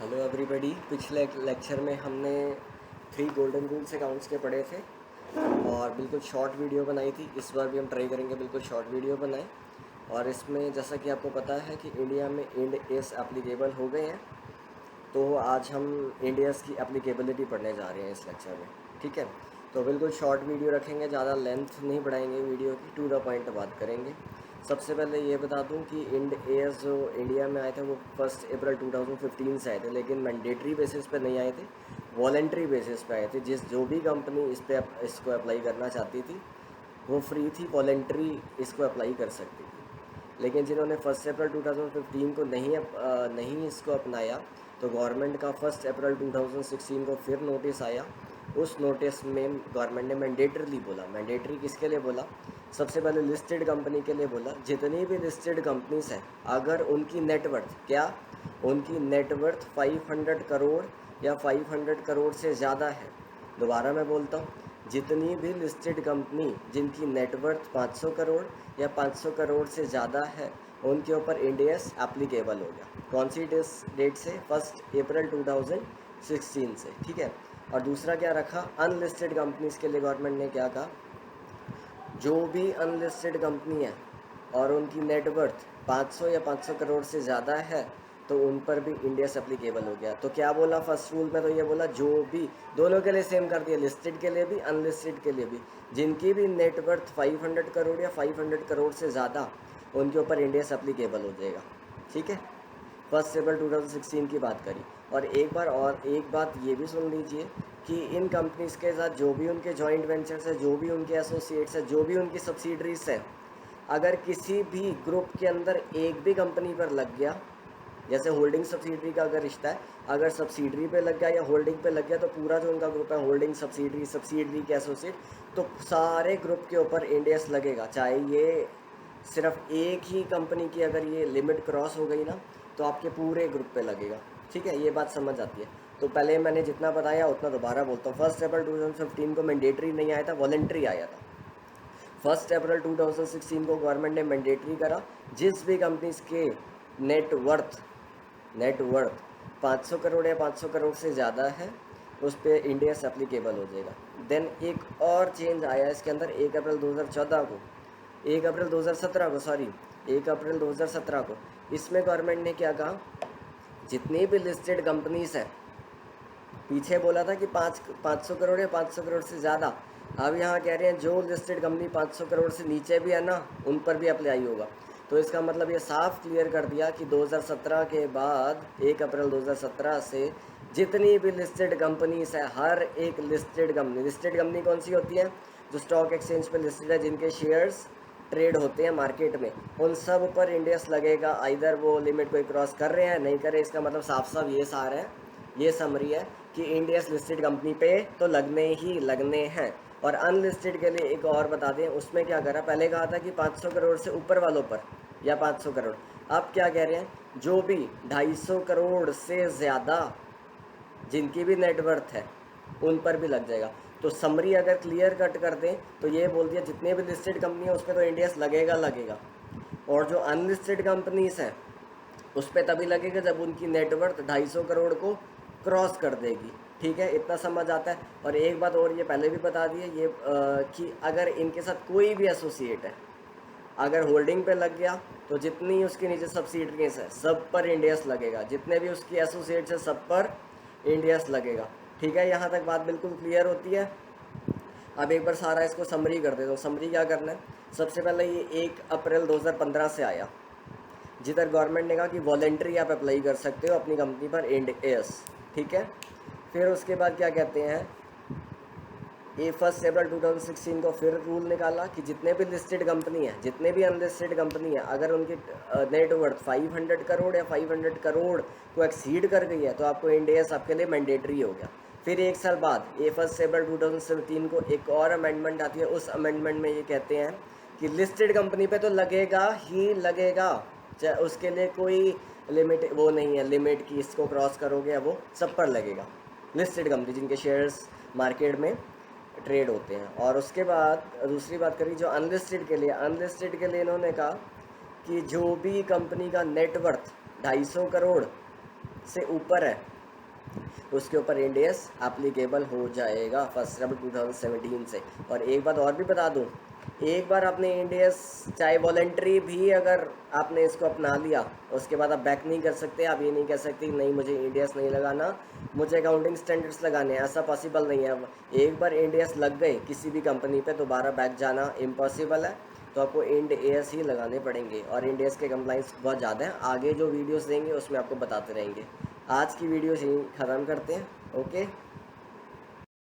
Hello everybody. पिछले lecture में हमने 3 गोल्डन रूल्स अकाउंट्स के पढ़े थे और बिल्कुल शॉर्ट वीडियो बनाई थी। इस बार भी हम ट्राई करेंगे बिल्कुल शॉर्ट वीडियो बनाएं। और इसमें जैसा कि आपको पता है कि इंडिया में इंड एस एप्लीकेबल हो गए हैं, तो आज हम इंड एस की एप्लीकेबिलिटी पढ़ने जा रहे हैं इस लेक्चर में। ठीक है, तो बिल्कुल शॉर्ट वीडियो रखेंगे, ज़्यादा लेंथ नहीं बढ़ाएंगे वीडियो की, टू द पॉइंट बात करेंगे। सबसे पहले ये बता दूं कि इंड एस जो इंडिया में आए थे वो 1 अप्रैल 2015 से आए थे, लेकिन मैंडेटरी बेसिस पे नहीं आए थे, वॉलेंट्री बेसिस पे आए थे। जो भी कंपनी इसको अप्लाई करना चाहती थी वो फ्री थी, वॉलेंट्री इसको अप्लाई कर सकती थी। लेकिन जिन्होंने 1 अप्रैल 2015 को नहीं इसको अपनाया, तो गवर्नमेंट का 1 अप्रैल 2016 को फिर नोटिस आया। उस नोटिस में गवर्नमेंट ने मैंडेटरीली बोला। मैंडेटरी किसके लिए बोला? सबसे पहले लिस्टेड कंपनी के लिए बोला। जितनी भी लिस्टेड कंपनीज हैं, अगर उनकी नेटवर्थ उनकी नेटवर्थ 500 करोड़ या 500 करोड़ से ज़्यादा है। दोबारा मैं बोलता हूँ, जितनी भी लिस्टेड कंपनी जिनकी नेटवर्थ 500 करोड़ या 500 करोड़ से ज़्यादा है, उनके ऊपर इंड एस एप्लीकेबल हो गया। कौन सी डेट से? 1 अप्रैल 2016 से। ठीक है। और दूसरा क्या रखा? अनलिस्टेड कंपनीज के लिए गवर्नमेंट ने क्या कहा? जो भी अनलिस्टेड कंपनी है और उनकी नेटवर्थ 500 या 500 करोड़ से ज़्यादा है, तो उन पर भी इंड एस एप्लीकेबल हो गया। तो क्या बोला फर्स्ट रूल में? तो ये बोला जो भी, दोनों के लिए सेम कर दिया, लिस्टेड के लिए भी अनलिस्टेड के लिए भी, जिनकी भी नेटवर्थ 500 करोड़ या 500 करोड़ से ज़्यादा, उनके ऊपर इंड एस एप्लीकेबल हो जाएगा। ठीक है, 1 अप्रैल 2016 की बात करी। और एक बात ये भी सुन लीजिए कि इन कंपनीज़ के साथ जो भी उनके जॉइंट वेंचर्स है, जो भी उनके एसोसिएट्स है, जो भी उनकी सब्सिडरीज है, अगर किसी भी ग्रुप के अंदर एक भी कंपनी पर लग गया, जैसे होल्डिंग सब्सिडरी का अगर रिश्ता है, अगर सब्सिडरी पे लग गया या होल्डिंग पे लग गया, तो पूरा जो उनका ग्रुप है, होल्डिंग सब्सिडरी के एसोसिएट, तो सारे ग्रुप के ऊपर इंड एस लगेगा। चाहे ये सिर्फ एक ही कंपनी की अगर ये लिमिट क्रॉस हो गई ना, तो आपके पूरे ग्रुप पे लगेगा। ठीक है, ये बात समझ आती है। तो पहले मैंने जितना बताया उतना दोबारा बोलता हूँ। 1 अप्रैल 2015 को मैंडेटरी नहीं आया था, वॉलेंट्री आया था। 1 अप्रैल 2016 को गवर्नमेंट ने मैंडेटरी करा। जिस भी कंपनीज के नेटवर्थ 500 करोड़ या 500 करोड़ से ज़्यादा है, उस पर इंड एस एप्लीकेबल हो जाएगा। देन एक और चेंज आया इसके अंदर 1 अप्रैल 2017 को, सॉरी 1 अप्रैल 2017 को। इसमें गवर्नमेंट ने क्या कहा? जितनी भी लिस्टेड कंपनीज हैं, पीछे बोला था कि 500 करोड़ या 500 करोड़ से ज़्यादा, अब यहाँ कह रहे हैं जो लिस्टेड कंपनी 500 करोड़ से नीचे भी है ना, उन पर भी अप्लाई होगा। तो इसका मतलब ये साफ क्लियर कर दिया कि 2017 के बाद 1 अप्रैल 2017 से जितनी भी लिस्टेड कंपनीज है, हर एक लिस्टेड कंपनी कौन सी होती है? जो स्टॉक एक्सचेंज पे लिस्टेड है, जिनके शेयर्स ट्रेड होते हैं मार्केट में, उन सब पर इंड एस लगेगा। आइदर वो लिमिट कोई क्रॉस कर रहे हैं, नहीं कर रहे। इसका मतलब साफ साफ ये सार है, ये समरी है कि इंड एस लिस्टेड कंपनी पे तो लगने हैं। और अनलिस्टेड के लिए एक और बता दें, उसमें क्या करा? पहले कहा था कि 500 करोड़ से ऊपर वालों पर या 500 करोड़, अब क्या कह रहे हैं? जो भी 250 करोड़ से ज़्यादा जिनकी भी नेटवर्थ है, उन पर भी लग जाएगा। तो समरी अगर क्लियर कट कर दें तो ये बोल दिया, जितने भी लिस्टेड कंपनी है उस पर तो इंड एस लगेगा। और जो अनलिस्टेड कंपनीज हैं उस पर तभी लगेगा जब उनकी नेटवर्थ 250 करोड़ को क्रॉस कर देगी। ठीक है, इतना समझ आता है। और एक बात और ये पहले भी बता दी है, ये कि अगर इनके साथ कोई भी एसोसिएट है, अगर होल्डिंग पे लग गया, तो जितनी उसके नीचे सब्सिडरीज है सब पर इंड एस लगेगा। जितने भी उसकी एसोसिएट्स है सब पर इंड एस लगेगा। ठीक है, यहाँ तक बात बिल्कुल क्लियर होती है। अब एक बार सारा इसको समरी कर देता हूँ। समरी क्या करना है? सबसे पहले ये 1 अप्रैल 2015 से आया, जिधर गवर्नमेंट ने कहा कि वॉलेंट्री आप अप्लाई कर सकते हो अपनी कंपनी पर इंड एस। ठीक है, फिर उसके बाद क्या कहते हैं, ये 1 अप्रैल 2016 को फिर रूल निकाला कि जितने भी लिस्टेड कंपनी है, जितने भी अनलिस्टेड कंपनी है, अगर उनकी नेटवर्थ 500 करोड़ या 500 करोड़ को एक्सीड कर गई है, तो आपको इंड एस आपके लिए मैंडेटरी हो गया। फिर एक साल बाद 1 अप्रैल 2017 को एक और अमेंडमेंट आती है। उस अमेंडमेंट में ये कहते हैं कि लिस्टेड कंपनी पे तो लगेगा ही लगेगा, चाहे उसके लिए कोई लिमिट वो नहीं है, लिमिट की इसको क्रॉस करोगे, वो सब पर लगेगा। लिस्टेड कंपनी जिनके शेयर्स मार्केट में ट्रेड होते हैं। और उसके बाद दूसरी बात करी जो अनलिस्टेड के लिए इन्होंने कहा कि जो भी कंपनी का नेटवर्थ 250 करोड़ से ऊपर है, उसके ऊपर इंड एस एप्लीकेबल हो जाएगा 1 सितंबर 2017 से। और एक बात और भी बता दूं, एक बार आपने इंड एस चाहे वॉलेंट्री भी अगर आपने इसको अपना लिया, उसके बाद आप बैक नहीं कर सकते। आप ये नहीं कह सकते नहीं मुझे इंड एस नहीं लगाना, मुझे अकाउंटिंग स्टैंडर्ड्स लगाने हैं, ऐसा पॉसिबल नहीं है। अब एक बार इंड एस लग गए किसी भी कंपनी पे, दोबारा बैक जाना इम्पॉसिबल है। तो आपको इंड एस ही लगाने पड़ेंगे, और इंड एस के कंप्लाइंस बहुत ज़्यादा हैं। आगे जो वीडियोस देंगे उसमें आपको बताते रहेंगे। आज की वीडियो यहीं ख़त्म करते हैं। ओके।